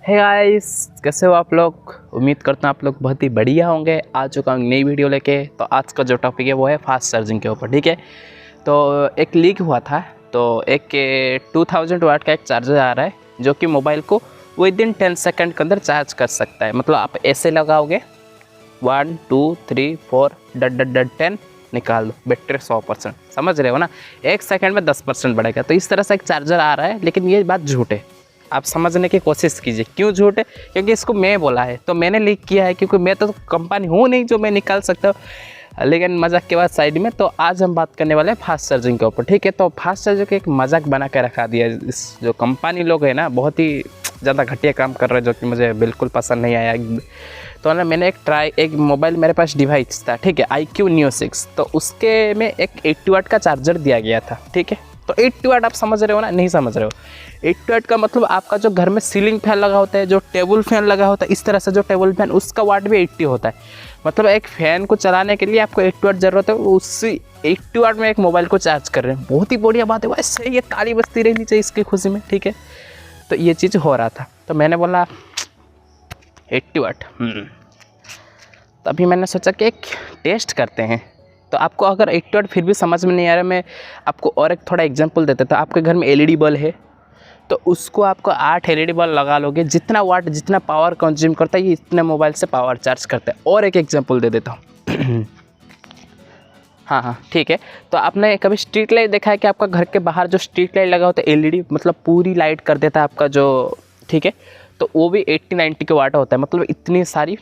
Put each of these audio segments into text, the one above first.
Hey guys, कैसे हो आप लोग। उम्मीद करता हूँ आप लोग बहुत ही बढ़िया होंगे। आ चुका हूँ नई वीडियो लेके। तो आज का जो टॉपिक है वो है फास्ट चार्जिंग के ऊपर। ठीक है, तो एक लीक हुआ था, तो एक 2000 वाट का एक चार्जर आ रहा है जो कि मोबाइल को विद इन 10 सेकंड के अंदर चार्ज कर सकता है। मतलब आप ऐसे लगाओगे 1 2 3 4 डट डट डट 10 निकाल दो, बैटरी 100%। समझ रहे हो ना, 1 सेकंड में 10% बढ़ेगा। तो इस तरह से एक चार्जर आ रहा है, लेकिन ये बात झूठ है। आप समझने की कोशिश कीजिए क्यों झूठ है, क्योंकि इसको मैं बोला है, तो मैंने लीक किया है, क्योंकि मैं तो कंपनी हूँ नहीं जो मैं निकाल सकता हूँ। लेकिन मजाक के बाद साइड में, तो आज हम बात करने वाले हैं फास्ट चार्जिंग के ऊपर। ठीक है, तो फास्ट चार्जर के एक मजाक बना के रखा दिया इस जो कंपनी लोग हैं ना, बहुत ही ज़्यादा घटिया काम कर रहे हैं, जो कि मुझे बिल्कुल पसंद नहीं आया। तो ना मैंने एक मोबाइल, मेरे पास डिवाइस था, ठीक है, IQ Neo 6, तो उसके में एक 80 वाट का चार्जर दिया गया था। ठीक है, तो 80 वाट आप समझ रहे हो ना, नहीं समझ रहे हो। 80 वाट का मतलब आपका जो घर में सीलिंग फैन लगा होता है, जो टेबल फैन लगा होता है, इस तरह से जो टेबल फैन, उसका वाट भी 80 होता है। मतलब एक फ़ैन को चलाने के लिए आपको 80 वाट ज़रूरत है, उसी 80 वाट में एक मोबाइल को चार्ज कर रहे हैं। बहुत ही बढ़िया बात है, वैसे ये ताली बजती रहनी चाहिए इसकी खुशी में। ठीक है, तो ये चीज़ हो रहा था, तो मैंने बोला 80 वाट। तभी मैंने सोचा कि एक टेस्ट करते हैं। तो आपको अगर 80 वाट फिर भी समझ में नहीं आ रहा, मैं आपको और एक थोड़ा एग्जांपल देता था। आपके घर में LED बल्ब है, तो उसको आपको 8 LED बल्ब लगा लोगे, जितना वाट जितना पावर कंज्यूम करता है, ये इतने मोबाइल से पावर चार्ज करता है। और एक एग्जांपल दे देता हूँ। हाँ, ठीक है। तो आपने कभी स्ट्रीट लाइट देखा है कि आपका घर के बाहर जो स्ट्रीट लाइट लगा होता है, LED, मतलब पूरी लाइट कर देता है आपका जो, ठीक है, तो वो भी 80-90 के वाट होता है। मतलब इतनी सारी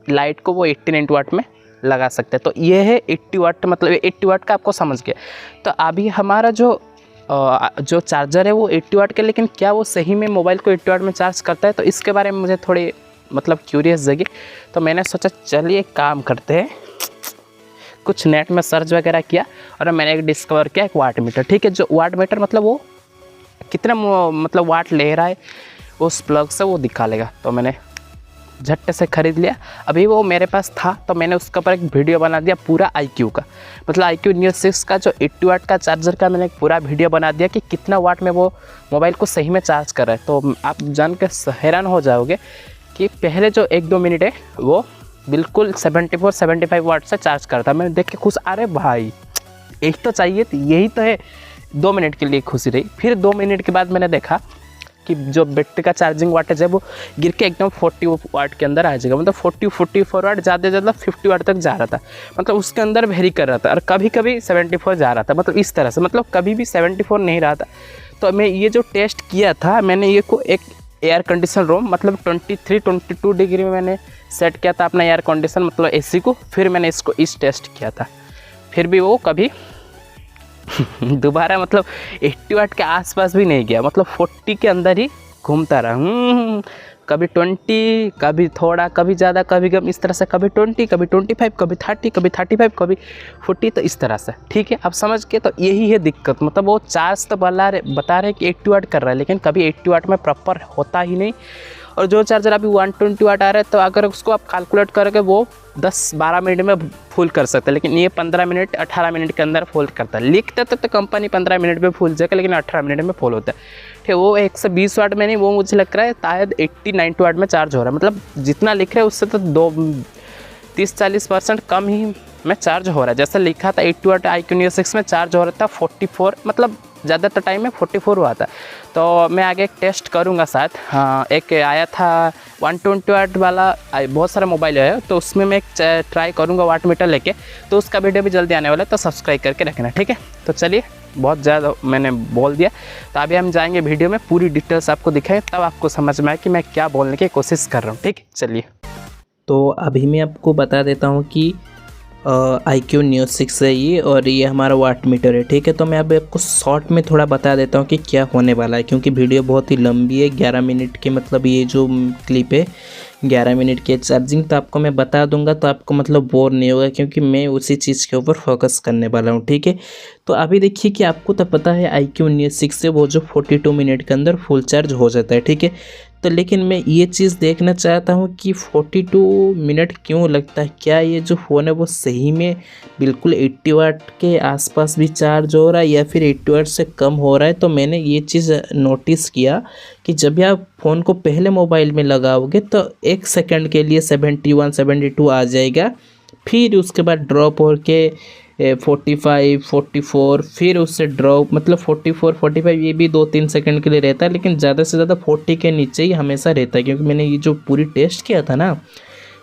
लाइट को वो 80-90 वाट में लगा सकते हैं। तो ये है 80 वाट, मतलब 80 वाट का आपको समझ गया। तो अभी हमारा जो चार्जर है वो 80 वाट का, लेकिन क्या वो सही में मोबाइल को 80 वाट में चार्ज करता है? तो इसके बारे में मुझे थोड़ी मतलब क्यूरियस जगी। तो मैंने सोचा चलिए एक काम करते हैं, कुछ नेट में सर्च वगैरह किया और मैंने एक डिस्कवर किया, एक वाट मीटर। ठीक है, जो वाट मीटर मतलब वो कितना मतलब वाट ले रहा है उस प्लग से वो दिखा लेगा। तो मैंने झट्टे से ख़रीद लिया। अभी वो मेरे पास था, तो मैंने उसके ऊपर एक वीडियो बना दिया पूरा IQ का, मतलब IQ Neo 6 का जो 80 वाट का चार्जर का मैंने एक पूरा वीडियो बना दिया कि कितना वाट में वो मोबाइल को सही में चार्ज कर रहा है। तो आप जान के हैरान हो जाओगे कि पहले जो 1-2 मिनट है वो बिल्कुल 74-75 वाट से चार्ज करता। मैंने देख के खुश, अरे भाई एक तो चाहिए, तो यही तो है। 2 मिनट के लिए खुशी रही। फिर 2 मिनट के बाद मैंने देखा कि जो बैटरी का चार्जिंग वाटेज है वो गिर के एकदम 40 वाट के अंदर आ जाएगा। मतलब 40-44 वाट, ज़्यादा से ज़्यादा 50 वाट तक जा रहा था। मतलब उसके अंदर वेरी कर रहा था, और कभी कभी 74 जा रहा था। मतलब इस तरह से, मतलब कभी भी 74 नहीं रहा था। तो मैं ये जो टेस्ट किया था, मैंने ये को एक एयर कंडीशन रूम, मतलब 23-22 डिग्री में मैंने सेट किया था अपना एयर कंडीशन, मतलब AC को। फिर मैंने इसको इस टेस्ट किया था, फिर भी वो कभी दोबारा मतलब 80 वाट के आसपास भी नहीं गया। मतलब 40 के अंदर ही घूमता रहा। कभी 20, कभी थोड़ा, कभी ज़्यादा, कभी कम, इस तरह से। कभी 20, कभी 25, कभी 30, कभी 35, कभी 40, तो इस तरह से। ठीक है, अब समझ के। तो यही है दिक्कत। मतलब वो चार्ज तो बता रहे कि 80 वाट कर रहा है, लेकिन कभी 80 वाट में प्रॉपर होता ही नहीं। और जो चार्जर अभी 120 वाट आ रहा है, तो अगर उसको आप कैलकुलेट करोगे वो 10-12 मिनट में फुल कर सकते हैं, लेकिन ये 15 मिनट 18 मिनट के अंदर फुल करता है। लिखते तो कंपनी 15 मिनट में फुल जाएगा, लेकिन 18 मिनट में फुल होता है। ठीक है, वो 120 वाट में नहीं, वो मुझे लग रहा है शायद 80-90 वाट में चार्ज हो रहा है। मतलब जितना लिख रहे हैं उससे तो 30-40% कम ही में चार्ज हो रहा है। जैसा लिखा था 80 वाट IQ Neo 6 में चार्ज हो रहा था 44, मतलब ज़्यादातर टाइम में 44 हुआ था। तो मैं आगे एक टेस्ट करूँगा शायद। हाँ, एक आया था 120 वाट वाला, बहुत सारे मोबाइल है, तो उसमें मैं एक ट्राई करूँगा वाट मीटर लेके। तो उसका वीडियो भी जल्दी आने वाला है, तो सब्सक्राइब करके रखना। ठीक है, तो चलिए, बहुत ज़्यादा मैंने बोल दिया। तो अभी हम जाएंगे वीडियो में, पूरी डिटेल्स आपको दिखाएं, तब आपको समझ में आए कि मैं क्या बोलने की कोशिश कर रहा हूँ। ठीक है, चलिए। तो अभी मैं आपको बता देता हूँ कि IQ Neo 6 है ये, और ये हमारा वाट मीटर है। ठीक है, तो मैं अभी आपको शॉर्ट में थोड़ा बता देता हूँ कि क्या होने वाला है, क्योंकि वीडियो बहुत ही लंबी है, 11 मिनट की। मतलब ये जो क्लिप है 11 मिनट की चार्जिंग, तो आपको मैं बता दूंगा, तो आपको मतलब बोर नहीं होगा, क्योंकि मैं उसी चीज़ के ऊपर फोकस करने वाला हूँ। ठीक है, तो अभी देखिए कि आपको तो पता है IQ Neo 6 से वो जो 42 मिनट के अंदर फुल चार्ज हो जाता है। ठीक है, तो लेकिन मैं ये चीज़ देखना चाहता हूँ कि 42 मिनट क्यों लगता है, क्या ये जो फ़ोन है वो सही में बिल्कुल 80 वाट के आसपास भी चार्ज हो रहा है या फिर 80 वाट से कम हो रहा है। तो मैंने ये चीज़ नोटिस किया कि जब भी आप फ़ोन को पहले मोबाइल में लगाओगे तो 1 सेकंड के लिए 71 72 आ जाएगा, फिर उसके बाद ड्रॉप होके 45 44, फिर उससे ड्रॉप मतलब 44 45 ये भी 2-3 सेकंड के लिए रहता है, लेकिन ज़्यादा से ज़्यादा 40 के नीचे ही हमेशा रहता है। क्योंकि मैंने ये जो पूरी टेस्ट किया था ना,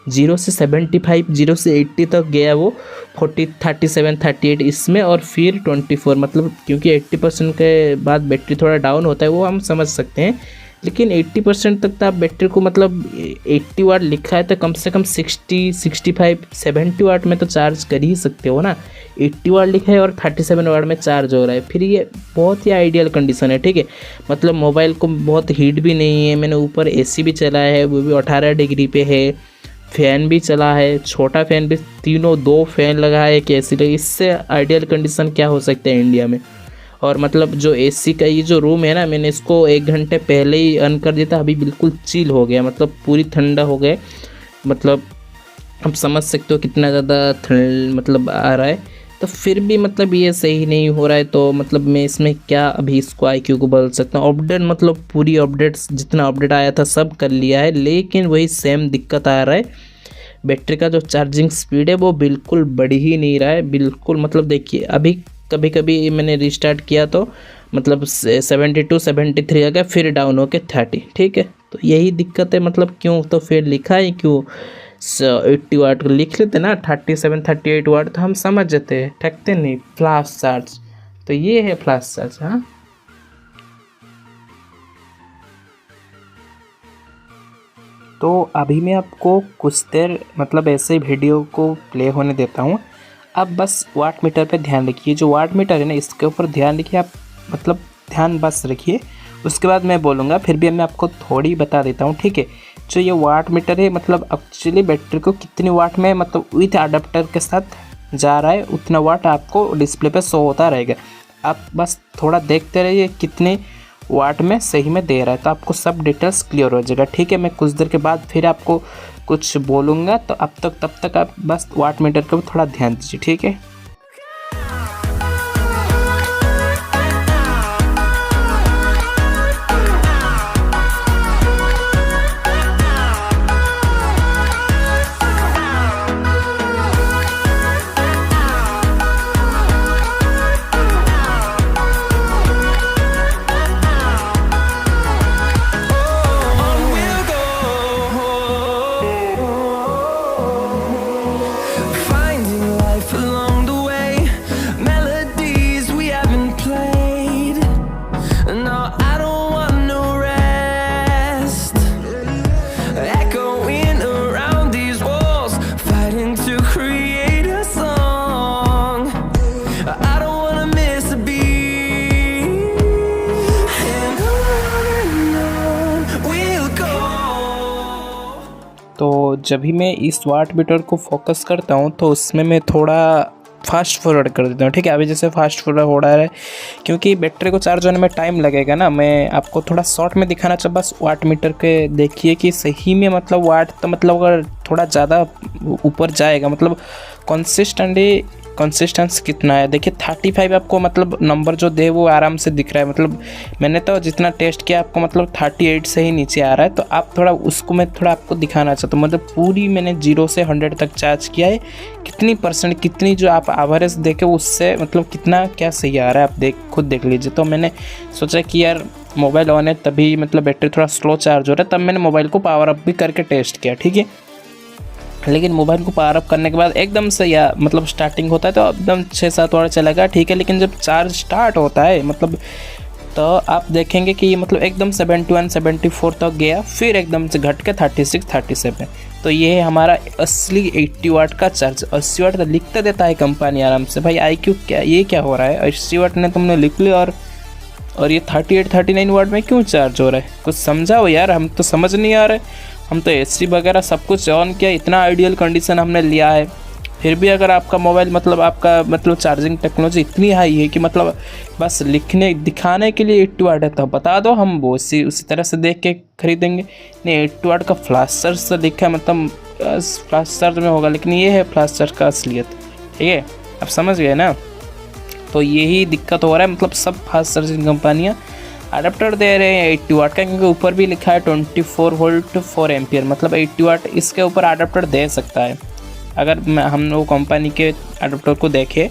0 से 75 0 से 80 तक गया वो 40 37 38 इसमें, और फिर 24 मतलब क्योंकि 80% के बाद बैटरी थोड़ा डाउन होता है वो हम समझ सकते हैं, लेकिन 80% तक तो आप बैटरी को मतलब 80 वाट लिखा है तो कम से कम 60 65 70 वाट में तो चार्ज कर ही सकते हो ना। 80 वाट लिखा है और 37 वाट में चार्ज हो रहा है, फिर ये बहुत ही आइडियल कंडीशन है। ठीक है, मतलब मोबाइल को बहुत हीट भी नहीं है, मैंने ऊपर एसी भी चलाया है वो भी 18 डिग्री पे है, फ़ैन भी चला है, छोटा फ़ैन भी, तीनों 2 फ़ैन लगा है एक एसी लगी। इससे आइडियल कंडीशन क्या हो सकता है इंडिया में। और मतलब जो एसी का ये जो रूम है ना, मैंने इसको 1 घंटे पहले ही ऑन कर दिया था, अभी बिल्कुल चिल हो गया, मतलब पूरी ठंडा हो गए। मतलब आप समझ सकते हो कितना ज़्यादा ठंड मतलब आ रहा है, तो फिर भी मतलब ये सही नहीं हो रहा है। तो मतलब मैं इसमें क्या अभी इसको IQ को बदल सकता हूँ। अपडेट मतलब पूरी अपडेट्स जितना अपडेट आया था सब कर लिया है, लेकिन वही सेम दिक्कत आ रहा है। बैटरी का जो चार्जिंग स्पीड है वो बिल्कुल बढ़ ही नहीं रहा है, बिल्कुल। मतलब देखिए अभी कभी कभी मैंने रिस्टार्ट किया तो मतलब 72 73 आ गया, फिर डाउन होके 30। ठीक है, तो यही दिक्कत है। मतलब क्यों, तो फिर लिखा है क्यों 80 वाट लिख लेते ना, 37 38 वाट तो हम समझ जाते हैं, ठगते नहीं। फ्लाश चार्ज, तो ये है फ्लाश चार्ज। हाँ, तो अभी मैं आपको कुछ देर मतलब ऐसे वीडियो को प्ले होने देता हूँ। अब बस वाट मीटर पे ध्यान रखिए, जो वाट मीटर है ना इसके ऊपर ध्यान रखिए आप, मतलब ध्यान बस रखिए। उसके बाद मैं बोलूँगा, फिर भी मैं आपको थोड़ी बता देता हूँ। ठीक है, जो ये वाट मीटर है मतलब एक्चुअली बैटरी को कितनी वाट में मतलब विथ अडाप्टर के साथ जा रहा है उतना वाट आपको डिस्प्ले पे शो होता रहेगा। आप बस थोड़ा देखते रहिए कितने वाट में सही में दे रहा है, तो आपको सब डिटेल्स क्लियर हो जाएगा। ठीक है, मैं कुछ देर के बाद फिर आपको कुछ बोलूँगा, तो तब तक आप बस वाट मीटर का थोड़ा ध्यान दीजिए। ठीक है, तो जब भी मैं इस वाट मीटर को फोकस करता हूँ तो उसमें मैं थोड़ा फास्ट फॉरवर्ड कर देता हूँ। ठीक है, अभी जैसे फास्ट फॉरवर्ड हो रहा है क्योंकि बैटरी को चार्ज होने में टाइम लगेगा ना। मैं आपको थोड़ा शॉर्ट में दिखाना चाहता, बस वाट मीटर के देखिए कि सही में मतलब वाट तो मतलब अगर थोड़ा ज़्यादा ऊपर जाएगा मतलब कंसिस्टेंस कितना है। देखिए 35 आपको मतलब नंबर जो दे वो आराम से दिख रहा है। मतलब मैंने तो जितना टेस्ट किया आपको मतलब 38 से ही नीचे आ रहा है। तो आप थोड़ा उसको मैं थोड़ा आपको दिखाना चाहता हूँ। मतलब पूरी मैंने 0 से 100 तक चार्ज किया है, कितनी परसेंट कितनी जो आप एवरेज देखे उससे मतलब कितना क्या सही आ रहा है आप खुद देख लीजिए। तो मैंने सोचा कि यार मोबाइल ऑन है तभी मतलब बैटरी थोड़ा स्लो चार्ज हो रहा है, तब मैंने मोबाइल को पावर अप भी करके टेस्ट किया। ठीक है, लेकिन मोबाइल को पावर अप करने के बाद एकदम से या मतलब स्टार्टिंग होता है तो एकदम 6-7 वाट चलेगा। ठीक है, लेकिन जब चार्ज स्टार्ट होता है मतलब तो आप देखेंगे कि मतलब एकदम 71 74 तक गया, फिर एकदम से घट के 36 37। तो ये है हमारा असली 80 वाट का चार्ज। 80 वाट तो लिखते देता है कंपनी आराम से। भाई IQ क्या ये क्या हो रहा है, 80 वाट ने तुमने लिख लिया और ये 38 39 वाट में क्यों चार्ज हो रहा है, कुछ समझाओ यार, हम तो समझ नहीं आ रहे। हम तो AC वगैरह सब कुछ ऑन किया, इतना आइडियल कंडीशन हमने लिया है। फिर भी अगर आपका मोबाइल मतलब आपका मतलब चार्जिंग टेक्नोलॉजी इतनी हाई है कि मतलब बस लिखने दिखाने के लिए 80 वाट है तो बता दो, हम वो उसी तरह से देख के खरीदेंगे। नहीं 80 वाट का फ्लाश चार्ज से लिखा है, मतलब फ्लाश चार्ज में होगा, लेकिन ये है फ्लाश चार्ज का असलियत। ठीक है, अब समझ गए ना। तो यही दिक्कत हो रहा है, मतलब सब फास्ट चार्जिंग कंपनियाँ अडेप्टर दे रहे हैं 80 वाट का, क्योंकि ऊपर भी लिखा है 24 वोल्ट 4 एम्पियर, मतलब 80 वाट इसके ऊपर अडेप्टर दे सकता है। अगर हम लोग कंपनी के अडेप्टर को देखें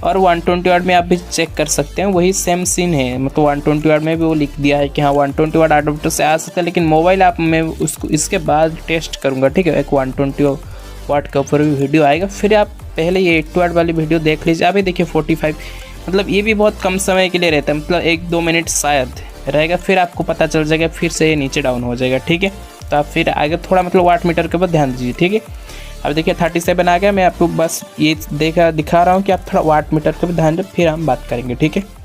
और 120 वाट में आप भी चेक कर सकते हैं, वही सेम सीन है। मतलब 120 वाट में भी वो लिख दिया है कि हाँ 120 वाट अडेप्टर से आ सकता है, लेकिन मोबाइल आप मैं उसको इसके बाद टेस्ट करूँगा। ठीक है, एक 120 वाट के ऊपर भी वीडियो आएगा, फिर आप पहले ये 80 वाट वाली वीडियो देख लीजिए। अभी देखिए 45, मतलब ये भी बहुत कम समय के लिए रहता है, मतलब 1-2 मिनट शायद रहेगा, फिर आपको पता चल जाएगा, फिर से ये नीचे डाउन हो जाएगा। ठीक है, तो आप फिर आगे थोड़ा मतलब वाट मीटर के ऊपर ध्यान दीजिए। ठीक है, अब देखिए 37 आ गया, मैं आपको बस ये दिखा रहा हूँ कि आप थोड़ा वाट मीटर के ऊपर ध्यान दें, फिर हम बात करेंगे। ठीक है,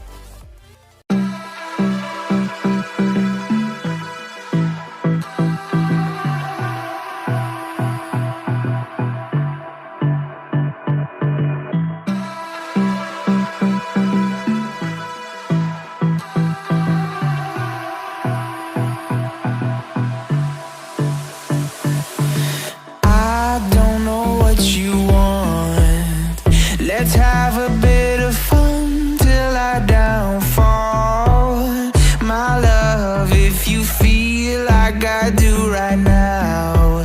Let's have a bit of fun till I downfall. My love, if you feel like I do right now,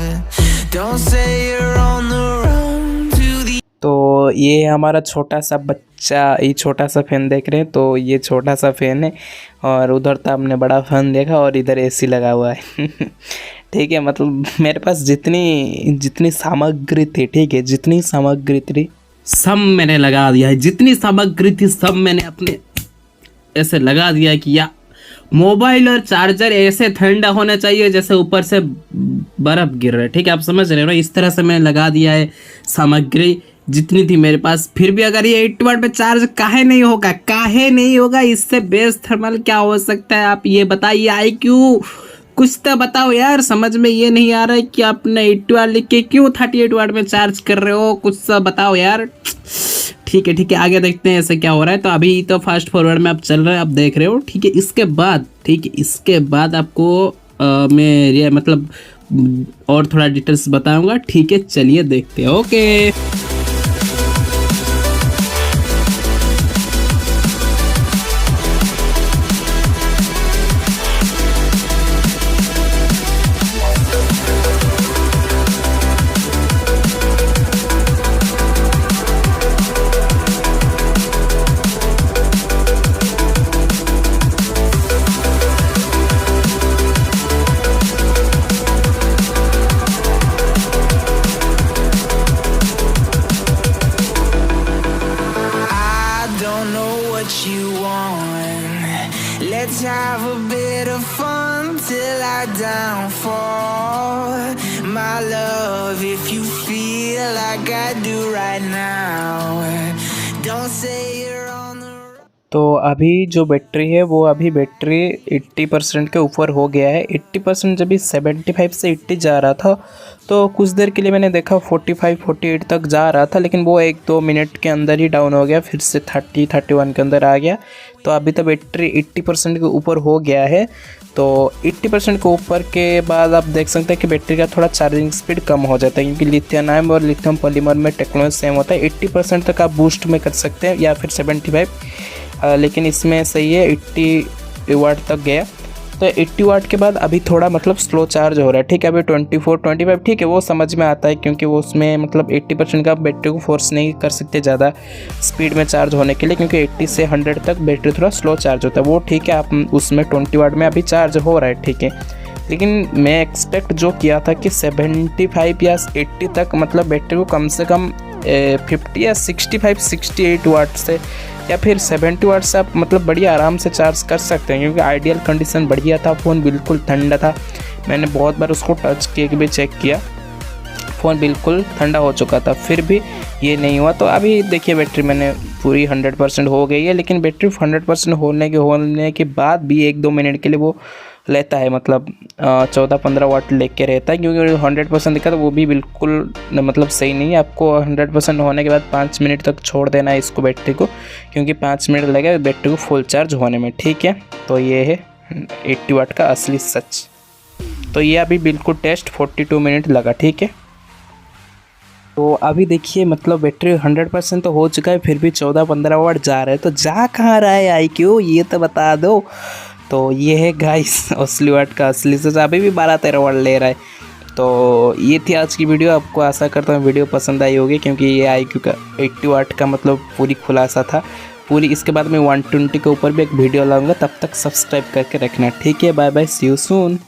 don't say you're on the run to the. तो ये हमारा छोटा सा बच्चा, ये छोटा सा फैन देख रहे हैं, तो ये छोटा सा फैन है, और उधर तो आपने बड़ा फैन देखा, और इधर एसी लगा हुआ है। ठीक है, मतलब मेरे पास जितनी सामग्री थी, ठीक है, जितनी सामग्री थी सब मैंने लगा दिया है, जितनी सामग्री थी सब मैंने अपने ऐसे लगा दिया है कि या मोबाइल और चार्जर ऐसे ठंडा होना चाहिए जैसे ऊपर से बर्फ गिर रहा है। ठीक है, आप समझ रहे हो ना, इस तरह से मैंने लगा दिया है सामग्री जितनी थी मेरे पास। फिर भी अगर ये 80 वाट पे चार्ज काहे नहीं होगा, इससे बेस्ट थर्मल क्या हो सकता है, आप ये बताइए। IQ कुछ तो बताओ यार, समझ में ये नहीं आ रहा है कि आपने 80 वाट लिख के क्यों 38 वाट में चार्ज कर रहे हो, कुछ तो बताओ यार। ठीक है, आगे देखते हैं ऐसे क्या हो रहा है। तो अभी तो फास्ट फॉरवर्ड में आप चल रहे हैं, आप देख रहे हो। ठीक है, इसके बाद आपको मैं मतलब और थोड़ा डिटेल्स बताऊंगा। ठीक है, चलिए देखते हैं। Okay, let's have a bit of fun till I downfall. My love, if you feel like I do right now, don't say you're on the. तो अभी जो बैटरी है वो अभी बैटरी 80% के ऊपर हो गया है। 80% जब भी 75 से 80 जा रहा था, तो कुछ देर के लिए मैंने देखा 45-48 तक जा रहा था, लेकिन वो 1-2 मिनट के अंदर ही डाउन हो गया, फिर से 30-31 के अंदर आ गया। तो अभी तो बैटरी 80% के ऊपर हो गया है। तो 80% के ऊपर के बाद आप देख सकते हैं कि बैटरी का थोड़ा चार्जिंग स्पीड कम हो जाता है, क्योंकि लिथियम आयन और लिथियम पॉलीमर में टेक्नोलॉजी सेम होता है। 80% तक आप बूस्ट में कर सकते हैं या फिर 75, लेकिन इसमें सही है 80 वाट तक गया। तो 80 वाट के बाद अभी थोड़ा मतलब स्लो चार्ज हो रहा है। ठीक है, अभी 24-25 ठीक है, वो समझ में आता है, क्योंकि वो उसमें मतलब 80% का बैटरी को फोर्स नहीं कर सकते ज़्यादा स्पीड में चार्ज होने के लिए, क्योंकि 80 से 100 तक बैटरी थोड़ा स्लो चार्ज होता है। वो ठीक है, आप उसमें 20 वाट में अभी चार्ज हो रहा है। ठीक है, लेकिन मैं एक्सपेक्ट जो किया था कि 75 या 80 तक मतलब बैटरी को कम से कम 50 या 65-68 वाट से या फिर 70 वाट से आप मतलब बढ़िया आराम से चार्ज कर सकते हैं, क्योंकि आइडियल कंडीशन बढ़िया था। फ़ोन बिल्कुल ठंडा था, मैंने बहुत बार उसको टच किए भी चेक किया, फ़ोन बिल्कुल ठंडा हो चुका था, फिर भी ये नहीं हुआ। तो अभी देखिए बैटरी मैंने पूरी 100% हो गई है, लेकिन बैटरी 100% होने के बाद भी 1-2 मिनट के लिए वो लेता है, मतलब 14-15 वाट लेके रहता है, क्योंकि 100% दिखा तो वो भी बिल्कुल मतलब सही नहीं है। आपको 100% होने के बाद 5 मिनट तक छोड़ देना है इसको बैटरी को, क्योंकि 5 मिनट लगेगा बैटरी को फुल चार्ज होने में, ठीक है। तो ये है 80 वाट का असली सच। तो ये अभी बिल्कुल टेस्ट 42 मिनट लगा, ठीक है। तो अभी देखिए मतलब बैटरी 100% तो हो चुका है, फिर भी 14-15 वाट जा रहा है। तो जा कहाँ रहा है IQ, ये तो बता दो। तो ये है गाइस असली वाट का असली सच, अभी भी 12-13 वाट ले रहा है। तो ये थी आज की वीडियो। आपको आशा करता हूँ वीडियो पसंद आई होगी, क्योंकि ये IQ का 80 वाट का मतलब पूरी खुलासा था पूरी। इसके बाद मैं 120 के ऊपर भी एक वीडियो लाऊंगा, तब तक सब्सक्राइब करके रखना, ठीक है। Bye bye, see you soon.